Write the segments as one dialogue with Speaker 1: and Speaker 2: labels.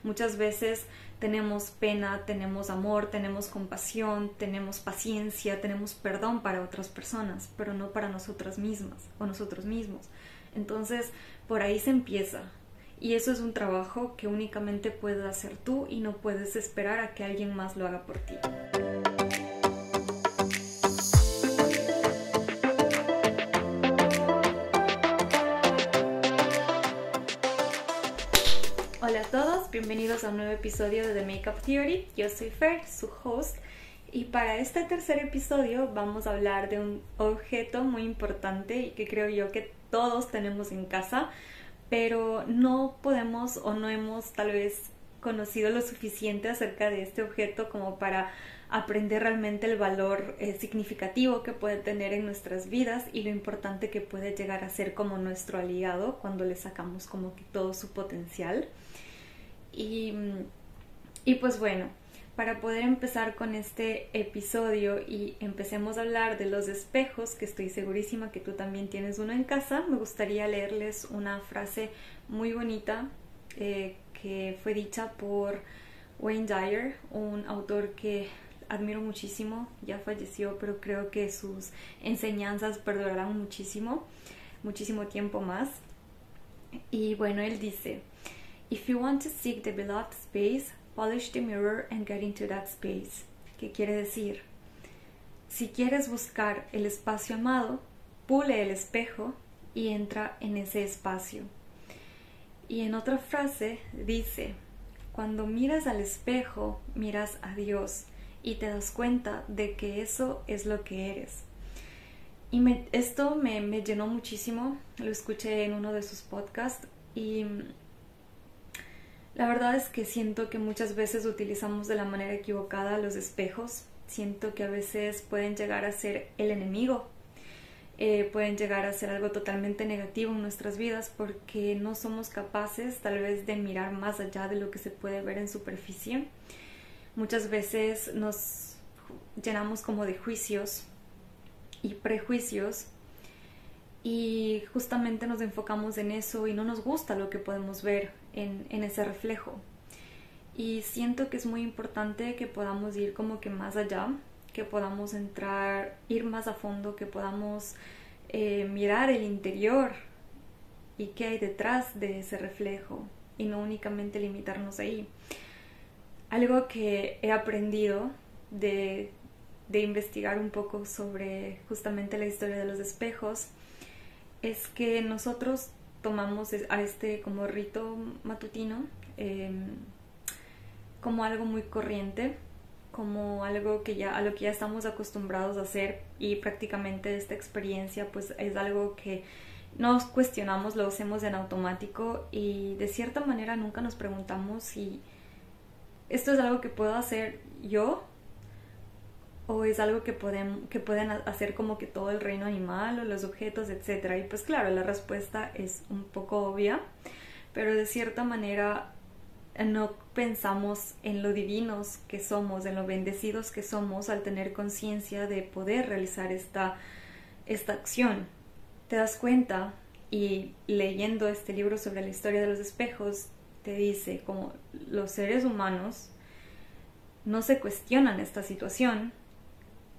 Speaker 1: Muchas veces tenemos pena, tenemos amor, tenemos compasión, tenemos paciencia, tenemos perdón para otras personas, pero no para nosotras mismas o nosotros mismos. Entonces, por ahí se empieza. Y eso es un trabajo que únicamente puedes hacer tú y no puedes esperar a que alguien más lo haga por ti. Hola a todos, bienvenidos a un nuevo episodio de The Makeup Theory. Yo soy Fer, su host, y para este tercer episodio vamos a hablar de un objeto muy importante y que creo yo que todos tenemos en casa, pero no podemos o no hemos tal vez conocido lo suficiente acerca de este objeto como para aprender realmente el valor significativo que puede tener en nuestras vidas y lo importante que puede llegar a ser como nuestro aliado cuando le sacamos como que todo su potencial. Y pues bueno, para poder empezar con este episodio y empecemos a hablar de los espejos, que estoy segurísima que tú también tienes uno en casa, me gustaría leerles una frase muy bonita que fue dicha por Wayne Dyer, un autor que admiro muchísimo, ya falleció, pero creo que sus enseñanzas perdurarán muchísimo tiempo más. Y bueno, él dice: If you want to seek the beloved space, polish the mirror and get into that space. ¿Qué quiere decir? Si quieres buscar el espacio amado, pule el espejo y entra en ese espacio. Y en otra frase dice: cuando miras al espejo, miras a Dios y te das cuenta de que eso es lo que eres. Y esto me llenó muchísimo, lo escuché en uno de sus podcasts y la verdad es que siento que muchas veces utilizamos de la manera equivocada los espejos. Siento que a veces pueden llegar a ser el enemigo, pueden llegar a ser algo totalmente negativo en nuestras vidas porque no somos capaces tal vez de mirar más allá de lo que se puede ver en superficie. Muchas veces nos llenamos como de juicios y prejuicios y justamente nos enfocamos en eso y no nos gusta lo que podemos ver en ese reflejo. Y siento que es muy importante que podamos ir como que más allá, que podamos ir más a fondo, que podamos mirar el interior y qué hay detrás de ese reflejo y no únicamente limitarnos ahí. Algo que he aprendido de investigar un poco sobre justamente la historia de los espejos es que nosotros tomamos a este como rito matutino como algo muy corriente, como algo a lo que ya estamos acostumbrados a hacer, y prácticamente esta experiencia pues es algo que nos cuestionamos, lo hacemos en automático y de cierta manera nunca nos preguntamos si esto es algo que puedo hacer yo o es algo que pueden hacer como que todo el reino animal o los objetos, etc. Y pues claro, la respuesta es un poco obvia, pero de cierta manera no pensamos en lo divinos que somos, en lo bendecidos que somos al tener conciencia de poder realizar esta acción. Te das cuenta, y leyendo este libro sobre la historia de los espejos, te dice como los seres humanos no se cuestionan esta situación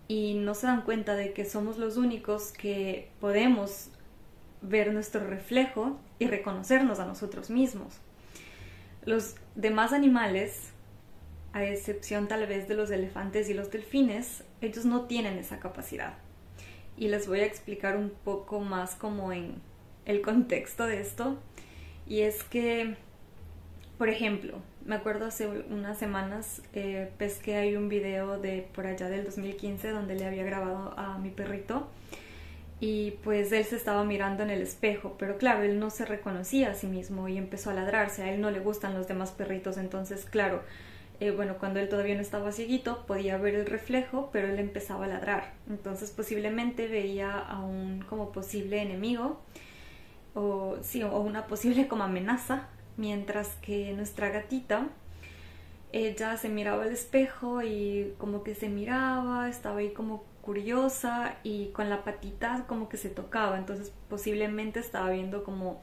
Speaker 1: y no se dan cuenta de que somos los únicos que podemos ver nuestro reflejo y reconocernos a nosotros mismos. Los demás animales, a excepción tal vez de los elefantes y los delfines, ellos no tienen esa capacidad. Y les voy a explicar un poco más como en el contexto de esto. Y es que, por ejemplo, me acuerdo hace unas semanas pesqué ahí un video de por allá del 2015 donde le había grabado a mi perrito y pues él se estaba mirando en el espejo, pero claro, él no se reconocía a sí mismo y empezó a ladrarse. A él no le gustan los demás perritos, entonces claro, cuando él todavía no estaba cieguito podía ver el reflejo, pero él empezaba a ladrar, entonces posiblemente veía a un como posible enemigo o una posible como amenaza. Mientras que nuestra gatita, ella se miraba al espejo y como que se miraba, estaba ahí como curiosa y con la patita como que se tocaba, entonces posiblemente estaba viendo como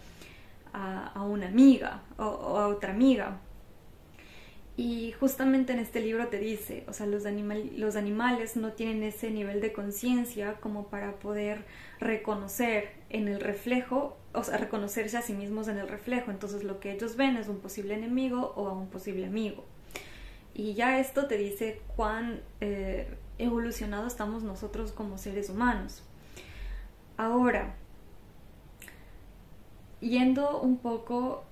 Speaker 1: a una amiga o a otra amiga. Y justamente en este libro te dice, o sea, los animales no tienen ese nivel de conciencia como para poder reconocer en el reflejo, o sea, reconocerse a sí mismos en el reflejo. Entonces lo que ellos ven es un posible enemigo o a un posible amigo. Y ya esto te dice cuán evolucionados estamos nosotros como seres humanos. Ahora, yendo un poco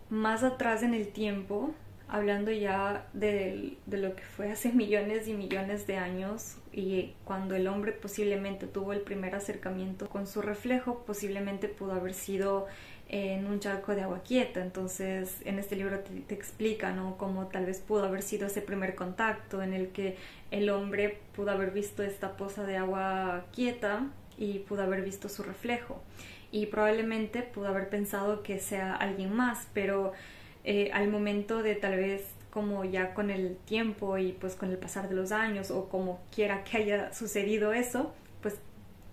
Speaker 1: más atrás en el tiempo, hablando ya de lo que fue hace millones y millones de años, y cuando el hombre posiblemente tuvo el primer acercamiento con su reflejo, posiblemente pudo haber sido en un charco de agua quieta. Entonces en este libro te explica, ¿no?, cómo tal vez pudo haber sido ese primer contacto en el que el hombre pudo haber visto esta poza de agua quieta y pudo haber visto su reflejo, y probablemente pudo haber pensado que sea alguien más, pero al momento de tal vez, como ya con el tiempo y pues con el pasar de los años, o como quiera que haya sucedido eso, pues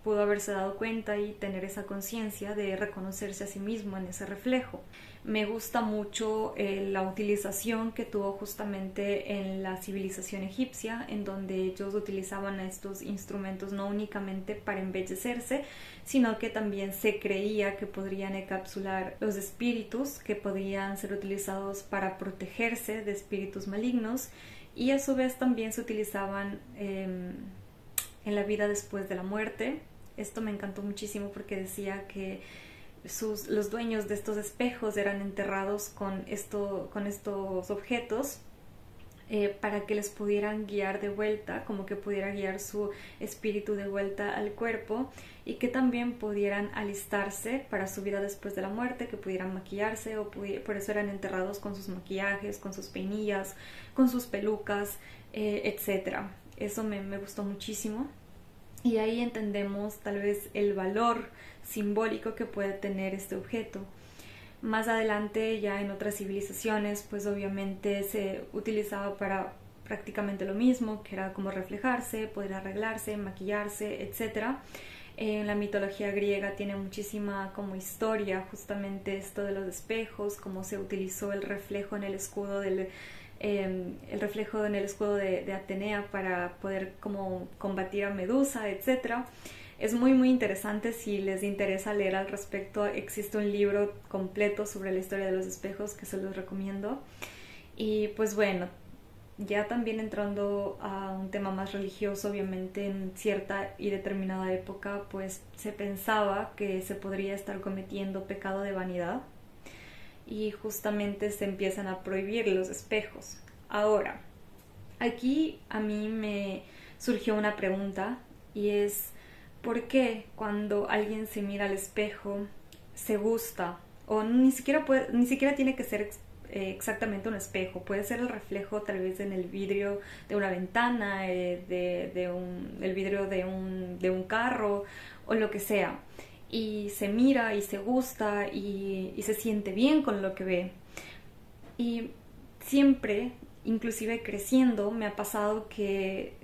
Speaker 1: pudo haberse dado cuenta y tener esa conciencia de reconocerse a sí mismo en ese reflejo. Me gusta mucho la utilización que tuvo justamente en la civilización egipcia, en donde ellos utilizaban estos instrumentos no únicamente para embellecerse, sino que también se creía que podrían encapsular los espíritus, que podrían ser utilizados para protegerse de espíritus malignos, y a su vez también se utilizaban en la vida después de la muerte. Esto me encantó muchísimo porque decía que los dueños de estos espejos eran enterrados con estos objetos para que les pudieran guiar de vuelta, como que pudiera guiar su espíritu de vuelta al cuerpo, y que también pudieran alistarse para su vida después de la muerte, que pudieran maquillarse, por eso eran enterrados con sus maquillajes, con sus peinillas, con sus pelucas, etc. Eso me gustó muchísimo. Y ahí entendemos tal vez el valor simbólico que puede tener este objeto. Más adelante, ya en otras civilizaciones, pues obviamente se utilizaba para prácticamente lo mismo, que era como reflejarse, poder arreglarse, maquillarse, etc. En la mitología griega tiene muchísima como historia justamente esto de los espejos, cómo se utilizó el reflejo en el escudo de Atenea para poder como combatir a Medusa, etc. Es muy muy interesante. Si les interesa leer al respecto, existe un libro completo sobre la historia de los espejos que se los recomiendo. Y pues bueno, ya también entrando a un tema más religioso, obviamente en cierta y determinada época pues se pensaba que se podría estar cometiendo pecado de vanidad, y justamente se empiezan a prohibir los espejos. Ahora, aquí a mí me surgió una pregunta, y es ¿por qué cuando alguien se mira al espejo se gusta? O ni siquiera tiene que ser exactamente un espejo, puede ser el reflejo tal vez en el vidrio de una ventana, el vidrio de un carro, o lo que sea, y se mira y se gusta y se siente bien con lo que ve. Y siempre, inclusive creciendo, me ha pasado que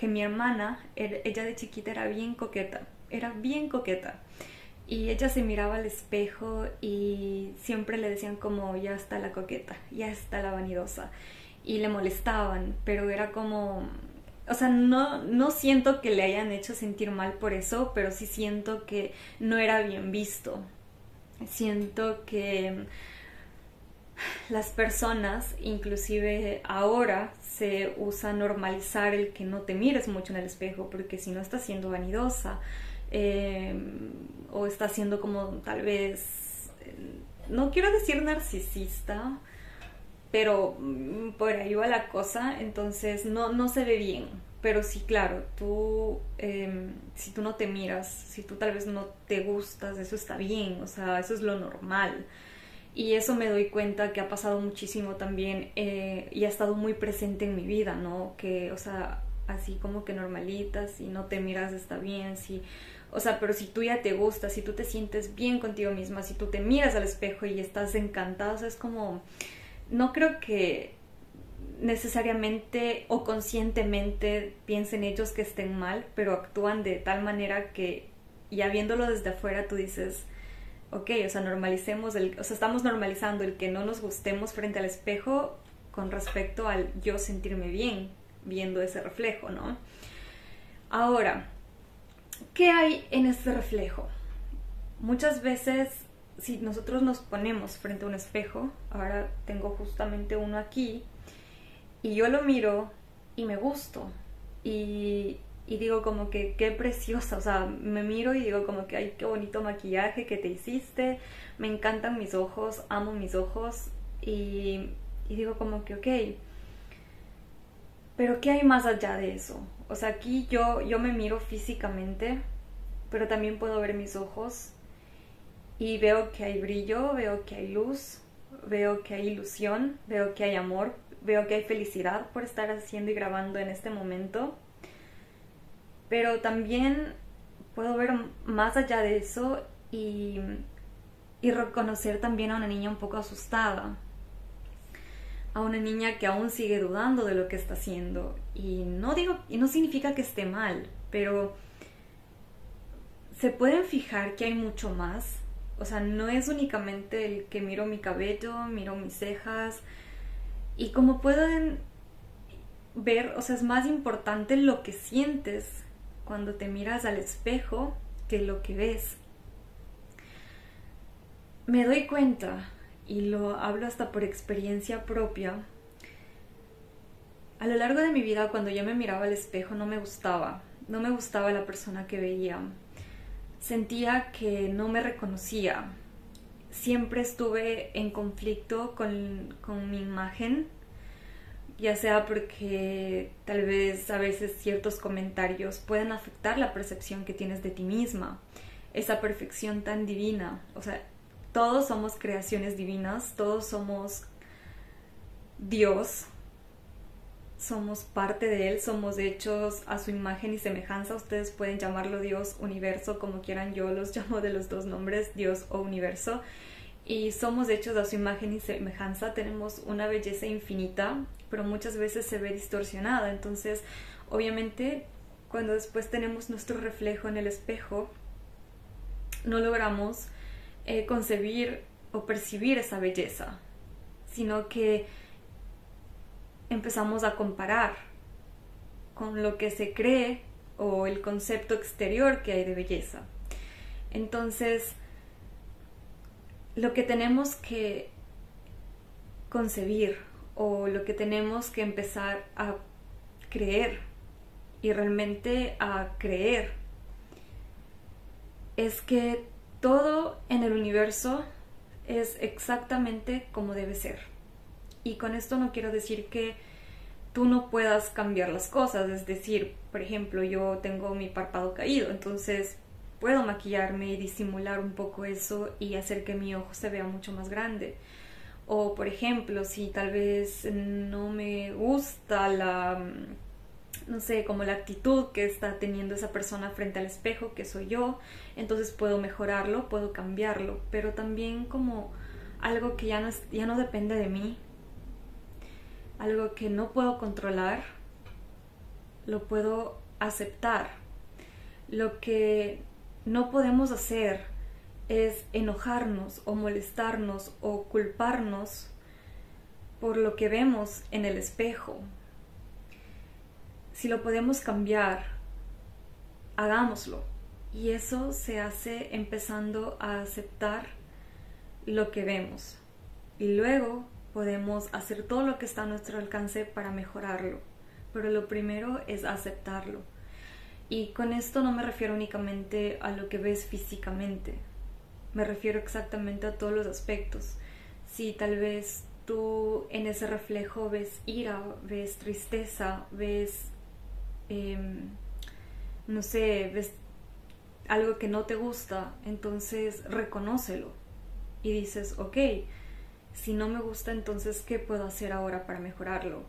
Speaker 1: mi hermana, ella de chiquita era bien coqueta, y ella se miraba al espejo y siempre le decían como ya está la coqueta, ya está la vanidosa, y le molestaban, pero era como, o sea, no siento que le hayan hecho sentir mal por eso, pero sí siento que no era bien visto. Siento que las personas, inclusive ahora, se usa normalizar el que no te mires mucho en el espejo, porque si no estás siendo vanidosa, o estás siendo como tal vez, no quiero decir narcisista, pero por ahí va la cosa. Entonces no se ve bien. Pero sí, claro, si tú no te miras, si tú tal vez no te gustas, eso está bien, o sea, eso es lo normal. Y eso me doy cuenta que ha pasado muchísimo también, y ha estado muy presente en mi vida, ¿no? Que, o sea, así como que normalitas, si no te miras está bien, sí. O sea, pero si tú ya te gustas, si tú te sientes bien contigo misma, si tú te miras al espejo y estás encantada, o sea, es como, no creo que necesariamente o conscientemente piensen ellos que estén mal, pero actúan de tal manera que ya viéndolo desde afuera tú dices, ok, o sea, estamos normalizando el que no nos gustemos frente al espejo, con respecto al yo sentirme bien viendo ese reflejo, ¿no? Ahora, ¿qué hay en este reflejo? Muchas veces, si nosotros nos ponemos frente a un espejo, ahora tengo justamente uno aquí, y yo lo miro y me gusto, y digo como que qué preciosa, o sea, me miro y digo como que ay, qué bonito maquillaje que te hiciste, me encantan mis ojos, amo mis ojos, y digo como que ok, pero ¿qué hay más allá de eso? O sea, aquí yo me miro físicamente, pero también puedo ver mis ojos y veo que hay brillo, veo que hay luz, veo que hay ilusión, veo que hay amor, veo que hay felicidad por estar haciendo y grabando en este momento. Pero también puedo ver más allá de eso y reconocer también a una niña un poco asustada, a una niña que aún sigue dudando de lo que está haciendo. Y no significa que esté mal, pero se pueden fijar que hay mucho más. O sea, no es únicamente el que miro mi cabello, miro mis cejas. Y como pueden ver, o sea, es más importante lo que sientes cuando te miras al espejo que lo que ves. Me doy cuenta, y lo hablo hasta por experiencia propia, a lo largo de mi vida cuando yo me miraba al espejo no me gustaba la persona que veía, sentía que no me reconocía, siempre estuve en conflicto con mi imagen, ya sea porque tal vez a veces ciertos comentarios pueden afectar la percepción que tienes de ti misma, esa perfección tan divina, o sea, todos somos creaciones divinas, todos somos Dios, somos parte de Él, somos hechos a su imagen y semejanza. Ustedes pueden llamarlo Dios, universo, como quieran. Yo los llamo de los dos nombres, Dios o universo. Y somos hechos a su imagen y semejanza. Tenemos una belleza infinita, pero muchas veces se ve distorsionada. Entonces, obviamente, cuando después tenemos nuestro reflejo en el espejo, no logramos concebir o percibir esa belleza, sino que empezamos a comparar con lo que se cree o el concepto exterior que hay de belleza. Entonces, lo que tenemos que concebir o lo que tenemos que empezar a creer y realmente a creer es que todo en el universo es exactamente como debe ser. Y con esto no quiero decir que tú no puedas cambiar las cosas, es decir, por ejemplo, yo tengo mi párpado caído, entonces puedo maquillarme y disimular un poco eso y hacer que mi ojo se vea mucho más grande. O por ejemplo, si tal vez no me gusta no sé, como la actitud que está teniendo esa persona frente al espejo, que soy yo, entonces puedo mejorarlo, puedo cambiarlo, pero también como algo que ya no depende de mí, algo que no puedo controlar, lo puedo aceptar. Lo que no podemos hacer es enojarnos o molestarnos o culparnos por lo que vemos en el espejo. Si lo podemos cambiar, hagámoslo. Y eso se hace empezando a aceptar lo que vemos. Y luego podemos hacer todo lo que está a nuestro alcance para mejorarlo. Pero lo primero es aceptarlo. Y con esto no me refiero únicamente a lo que ves físicamente. Me refiero exactamente a todos los aspectos. Si tal vez tú en ese reflejo ves ira, ves tristeza, ves, no sé, ves algo que no te gusta, entonces reconócelo y dices, ok, si no me gusta, entonces ¿qué puedo hacer ahora para mejorarlo?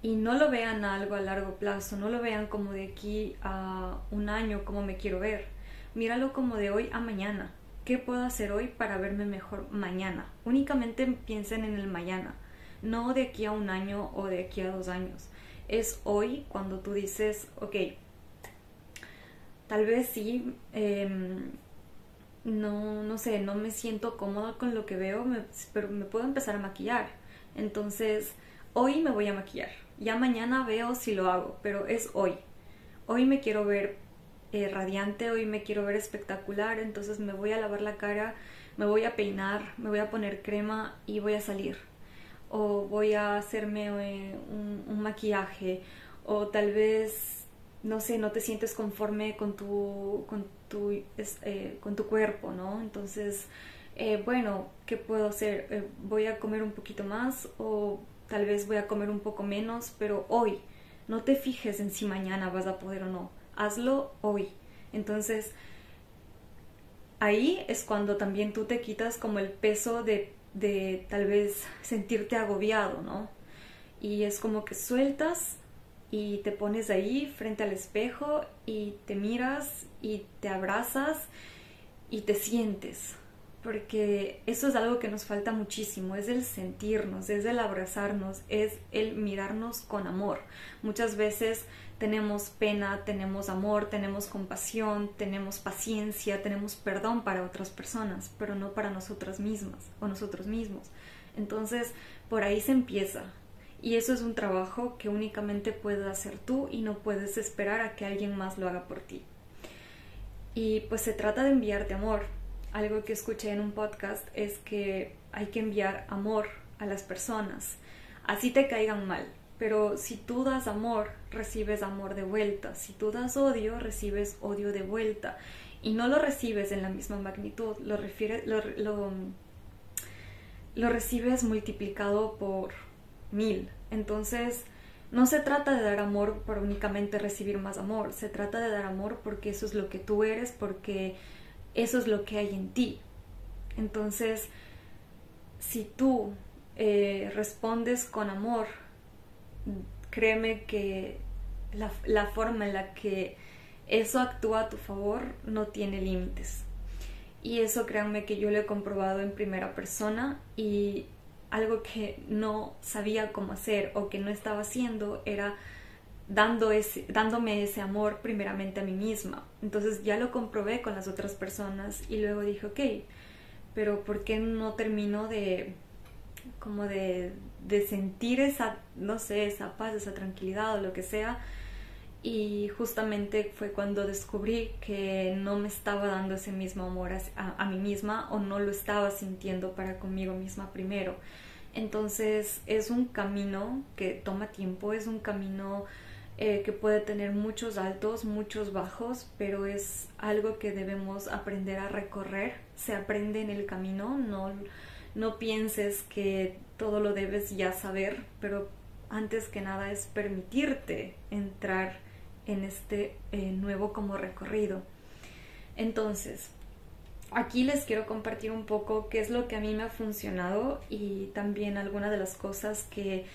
Speaker 1: Y no lo vean a algo a largo plazo, no lo vean como de aquí a un año, como me quiero ver. Míralo como de hoy a mañana. ¿Qué puedo hacer hoy para verme mejor mañana? Únicamente piensen en el mañana, no de aquí a un año o de aquí a 2 años. Es hoy cuando tú dices, ok, tal vez sí, no sé, no me siento cómoda con lo que veo, pero me puedo empezar a maquillar. Entonces, hoy me voy a maquillar, ya mañana veo si lo hago, pero es hoy. Hoy me quiero ver radiante, hoy me quiero ver espectacular, entonces me voy a lavar la cara, me voy a peinar, me voy a poner crema y voy a salir. O voy a hacerme un maquillaje, o tal vez, no sé, no te sientes conforme con tu cuerpo, ¿no? Entonces, bueno, ¿qué puedo hacer? Voy a comer un poquito más o tal vez voy a comer un poco menos, pero hoy. No te fijes en si mañana vas a poder o no. Hazlo hoy. Entonces, ahí es cuando también tú te quitas como el peso de tal vez sentirte agobiado, ¿no? Y es como que sueltas y te pones ahí frente al espejo y te miras y te abrazas y te sientes, porque eso es algo que nos falta muchísimo, es el sentirnos, es el abrazarnos, es el mirarnos con amor. Muchas veces tenemos pena, tenemos amor, tenemos compasión, tenemos paciencia, tenemos perdón para otras personas, pero no para nosotras mismas o nosotros mismos. Entonces, por ahí se empieza. Y eso es un trabajo que únicamente puedes hacer tú y no puedes esperar a que alguien más lo haga por ti. Y pues se trata de enviarte amor. Algo que escuché en un podcast es que hay que enviar amor a las personas, así te caigan mal. Pero si tú das amor, recibes amor de vuelta. Si tú das odio, recibes odio de vuelta. Y no lo recibes en la misma magnitud, lo recibes multiplicado por 1000. Entonces, no se trata de dar amor por únicamente recibir más amor. Se trata de dar amor porque eso es lo que tú eres, porque eso es lo que hay en ti. Entonces, si tú respondes con amor, créeme que la forma en la que eso actúa a tu favor no tiene límites. Y eso créanme que yo lo he comprobado en primera persona, y algo que no sabía cómo hacer o que no estaba haciendo era dándome ese amor primeramente a mí misma. Entonces ya lo comprobé con las otras personas y luego dije, ok, pero ¿por qué no termino de sentir esa, no sé, esa paz, esa tranquilidad o lo que sea? Y justamente fue cuando descubrí que no me estaba dando ese mismo amor a mí misma, o no lo estaba sintiendo para conmigo misma primero. Entonces es un camino que toma tiempo, es un camino que puede tener muchos altos, muchos bajos, pero es algo que debemos aprender a recorrer. Se aprende en el camino, no pienses que todo lo debes ya saber, pero antes que nada es permitirte entrar en este nuevo como recorrido. Entonces, aquí les quiero compartir un poco qué es lo que a mí me ha funcionado y también algunas de las cosas que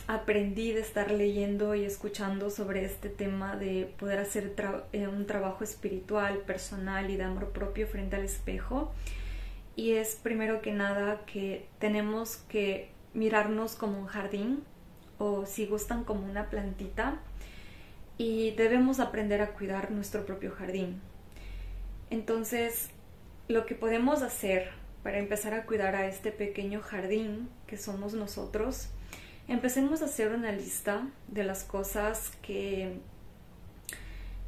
Speaker 1: aprendí de estar leyendo y escuchando sobre este tema de poder hacer un trabajo espiritual, personal y de amor propio frente al espejo. Y es primero que nada que tenemos que mirarnos como un jardín, o si gustan como una plantita, y debemos aprender a cuidar nuestro propio jardín. Entonces, lo que podemos hacer para empezar a cuidar a este pequeño jardín que somos nosotros, empecemos a hacer una lista de las cosas que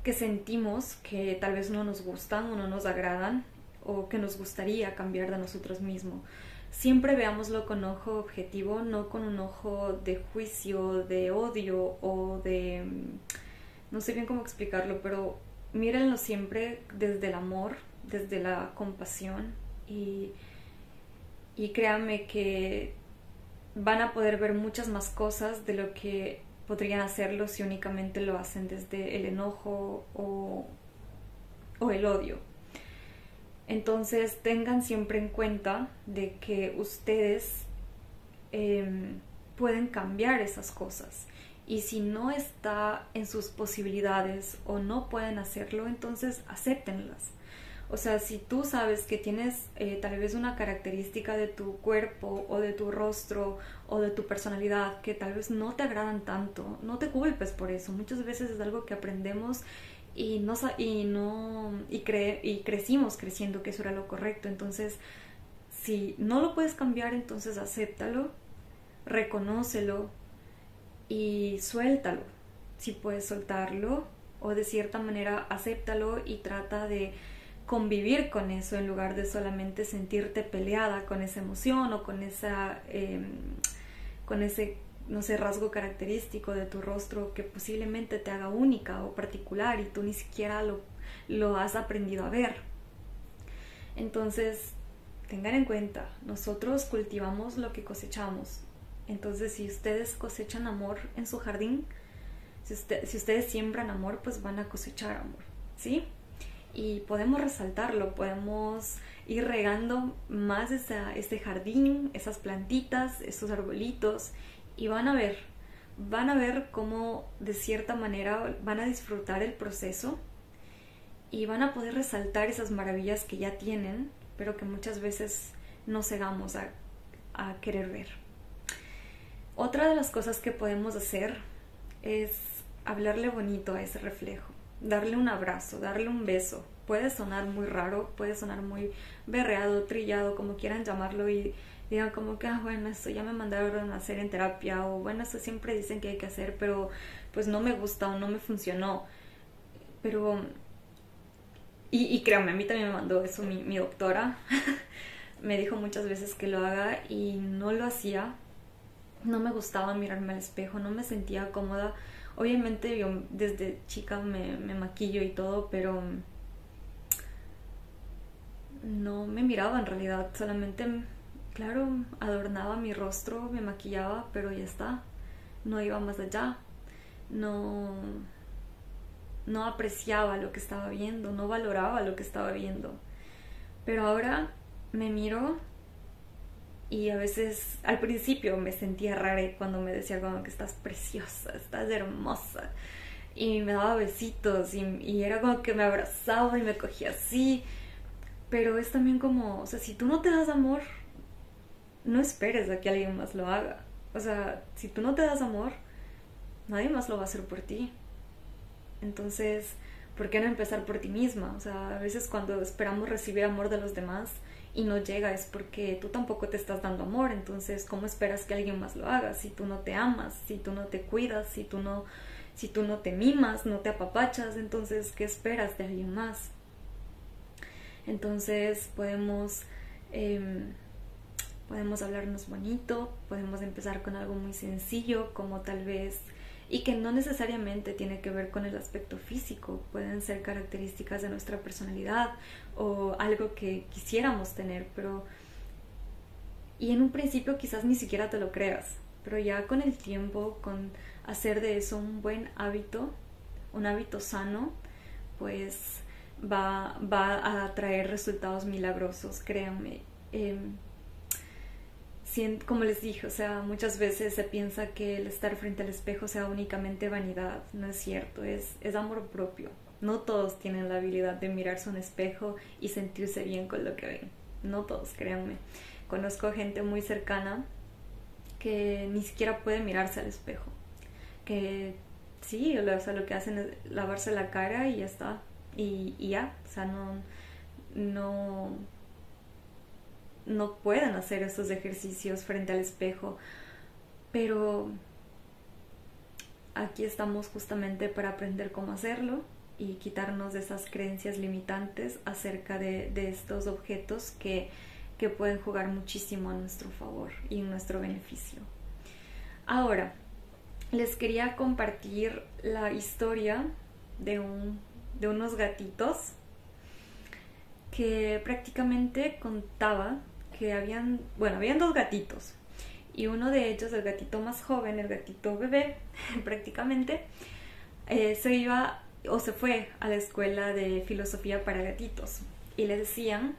Speaker 1: sentimos que tal vez no nos gustan o no nos agradan, o que nos gustaría cambiar de nosotros mismos. Siempre veámoslo con ojo objetivo, no con un ojo de juicio, de odio o de... no sé bien cómo explicarlo, pero mírenlo siempre desde el amor, desde la compasión, y créanme que van a poder ver muchas más cosas de lo que podrían hacerlo si únicamente lo hacen desde el enojo o el odio. Entonces tengan siempre en cuenta de que ustedes pueden cambiar esas cosas, y si no está en sus posibilidades o no pueden hacerlo, entonces acéptenlas. O sea, si tú sabes que tienes tal vez una característica de tu cuerpo o de tu rostro o de tu personalidad que tal vez no te agradan tanto, no te culpes por eso. Muchas veces es algo que aprendemos y crecimos creyendo que eso era lo correcto. Entonces, si no lo puedes cambiar, entonces acéptalo, reconócelo y suéltalo. Si puedes soltarlo, o de cierta manera acéptalo y trata de convivir con eso en lugar de solamente sentirte peleada con esa emoción o con con ese, no sé, rasgo característico de tu rostro que posiblemente te haga única o particular y tú ni siquiera lo has aprendido a ver. Entonces, tengan en cuenta, nosotros cultivamos lo que cosechamos. Entonces, si ustedes cosechan amor en su jardín, si ustedes siembran amor, pues van a cosechar amor, ¿sí? Y podemos resaltarlo, podemos ir regando más este jardín, esas plantitas, esos arbolitos, y van a ver cómo de cierta manera van a disfrutar el proceso y van a poder resaltar esas maravillas que ya tienen, pero que muchas veces nos cegamos a querer ver. Otra de las cosas que podemos hacer es hablarle bonito a ese reflejo, darle un abrazo, darle un beso. Puede sonar muy raro, puede sonar muy berreado, trillado, como quieran llamarlo, y digan como que, bueno, esto ya me mandaron a hacer en terapia, o bueno, eso siempre dicen que hay que hacer, pero pues no me gusta o no me funcionó. Pero, y créanme, a mí también me mandó eso mi doctora. Me dijo muchas veces que lo haga y no lo hacía. No me gustaba mirarme al espejo, no me sentía cómoda. Obviamente yo desde chica me maquillo y todo, pero no me miraba en realidad. Solamente, claro, adornaba mi rostro, me maquillaba, pero ya está. No iba más allá. No apreciaba lo que estaba viendo, no valoraba lo que estaba viendo. Pero ahora me miro y a veces al principio me sentía rara cuando me decía como que estás preciosa, estás hermosa, y me daba besitos y era como que me abrazaba y me cogía así. Pero es también como, o sea, si tú no te das amor, no esperes a que alguien más lo haga. O sea, si tú no te das amor, nadie más lo va a hacer por ti. Entonces, ¿por qué no empezar por ti misma? O sea, a veces cuando esperamos recibir amor de los demás y no llega es porque tú tampoco te estás dando amor. Entonces, ¿cómo esperas que alguien más lo haga? Si tú no te amas, si tú no te cuidas, si tú no te mimas, no te apapachas, entonces, ¿qué esperas de alguien más? Entonces, podemos hablarnos bonito, podemos empezar con algo muy sencillo, como tal vez, y que no necesariamente tiene que ver con el aspecto físico, pueden ser características de nuestra personalidad o algo que quisiéramos tener, y en un principio quizás ni siquiera te lo creas, pero ya con el tiempo, con hacer de eso un buen hábito, un hábito sano, pues va a traer resultados milagrosos, créanme. Como les dije, o sea, muchas veces se piensa que el estar frente al espejo sea únicamente vanidad. No es cierto, es amor propio. No todos tienen la habilidad de mirarse a un espejo y sentirse bien con lo que ven. No todos, créanme. Conozco gente muy cercana que ni siquiera puede mirarse al espejo. Que sí, o sea, lo que hacen es lavarse la cara y ya está. Y ya, o sea, no pueden hacer esos ejercicios frente al espejo, pero aquí estamos justamente para aprender cómo hacerlo y quitarnos de esas creencias limitantes acerca de estos objetos que pueden jugar muchísimo a nuestro favor y en nuestro beneficio. Ahora, les quería compartir la historia de unos gatitos que prácticamente contaba que habían dos gatitos y uno de ellos, el gatito más joven, el gatito bebé, prácticamente se fue a la escuela de filosofía para gatitos y le decían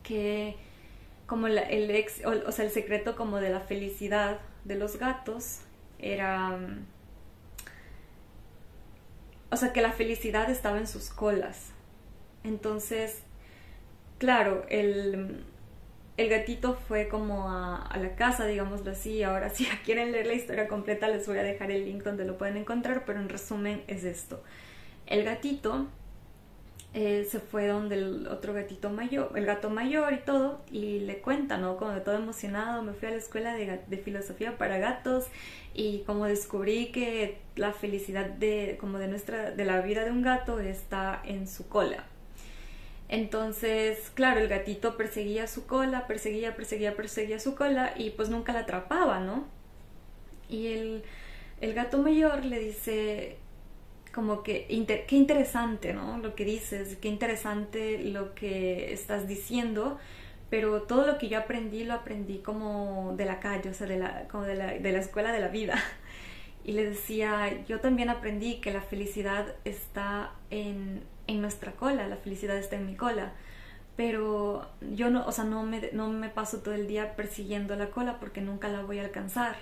Speaker 1: que como el secreto como de la felicidad de los gatos era, o sea, que la felicidad estaba en sus colas. Entonces, claro, el gatito fue como a la casa, digámoslo así. Ahora, si quieren leer la historia completa, les voy a dejar el link donde lo pueden encontrar, pero en resumen es esto. El gatito se fue donde el otro gatito mayor, el gato mayor y todo, y le cuenta, ¿no? Como de todo emocionado, me fui a la escuela de filosofía para gatos y como descubrí que la felicidad de la vida de un gato está en su cola. Entonces, claro, el gatito perseguía su cola, perseguía su cola y pues nunca la atrapaba, ¿no? Y el gato mayor le dice como que qué interesante, ¿no? Lo que dices, qué interesante lo que estás diciendo, pero todo lo que yo aprendí lo aprendí como de la calle, o sea, como de la escuela de la vida. Y le decía, yo también aprendí que la felicidad está en nuestra cola, la felicidad está en mi cola, pero yo no, o sea, no me paso todo el día persiguiendo la cola porque nunca la voy a alcanzar.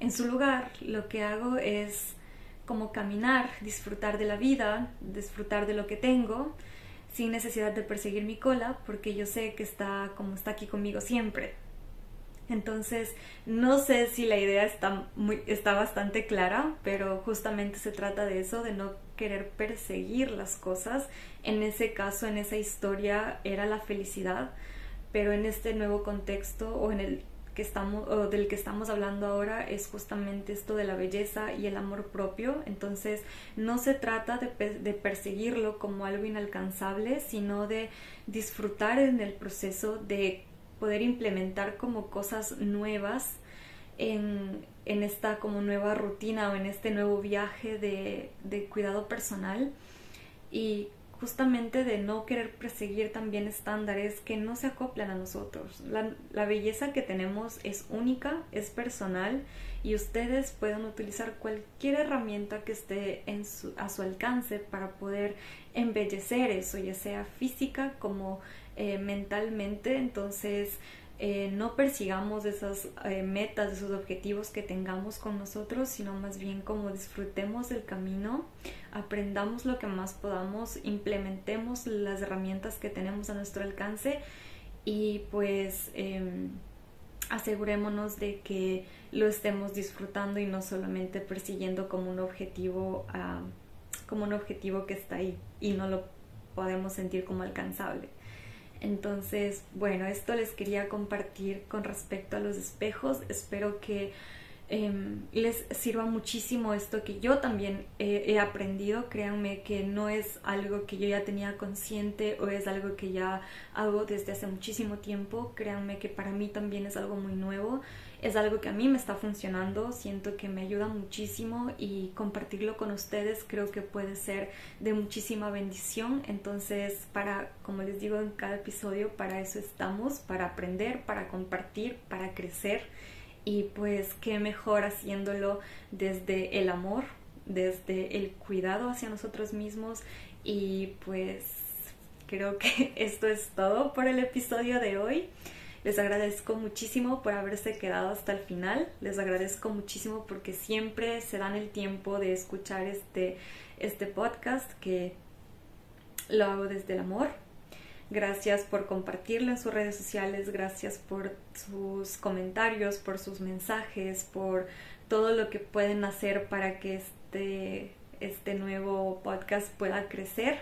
Speaker 1: En su lugar, lo que hago es como caminar, disfrutar de la vida, disfrutar de lo que tengo, sin necesidad de perseguir mi cola, porque yo sé que está como está aquí conmigo siempre. Entonces, no sé si la idea está bastante clara, pero justamente se trata de eso, de no querer perseguir las cosas. En ese caso, en esa historia, era la felicidad, pero en este nuevo contexto o del que estamos hablando ahora es justamente esto de la belleza y el amor propio. Entonces no se trata de perseguirlo como algo inalcanzable, sino de disfrutar en el proceso, de poder implementar como cosas nuevas en esta como nueva rutina o en este nuevo viaje de cuidado personal, y justamente de no querer perseguir también estándares que no se acoplan a nosotros. La belleza que tenemos es única, es personal, y ustedes pueden utilizar cualquier herramienta que esté a su alcance para poder embellecer eso, ya sea física como mentalmente. Entonces no persigamos esas metas, esos objetivos que tengamos con nosotros, sino más bien como disfrutemos del camino, aprendamos lo que más podamos, implementemos las herramientas que tenemos a nuestro alcance y pues asegurémonos de que lo estemos disfrutando y no solamente persiguiendo como un objetivo que está ahí y no lo podemos sentir como alcanzable. Entonces, bueno, esto les quería compartir con respecto a los espejos. Espero que les sirva muchísimo esto que yo también he aprendido. Créanme que no es algo que yo ya tenía consciente o es algo que ya hago desde hace muchísimo tiempo. Créanme que para mí también es algo muy nuevo. Es algo que a mí me está funcionando, siento que me ayuda muchísimo y compartirlo con ustedes creo que puede ser de muchísima bendición. Entonces, como les digo en cada episodio, para eso estamos, para aprender, para compartir, para crecer, y pues qué mejor haciéndolo desde el amor, desde el cuidado hacia nosotros mismos. Y pues creo que esto es todo por el episodio de hoy. Les agradezco muchísimo por haberse quedado hasta el final. Les agradezco muchísimo porque siempre se dan el tiempo de escuchar este podcast, que lo hago desde el amor. Gracias por compartirlo en sus redes sociales, gracias por sus comentarios, por sus mensajes, por todo lo que pueden hacer para que este nuevo podcast pueda crecer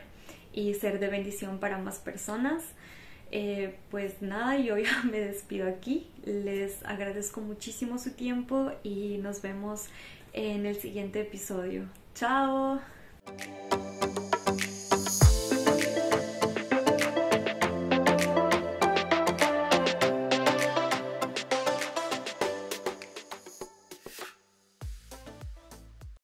Speaker 1: y ser de bendición para más personas. Pues nada, yo ya me despido aquí. Les agradezco muchísimo su tiempo y nos vemos en el siguiente episodio. ¡Chao!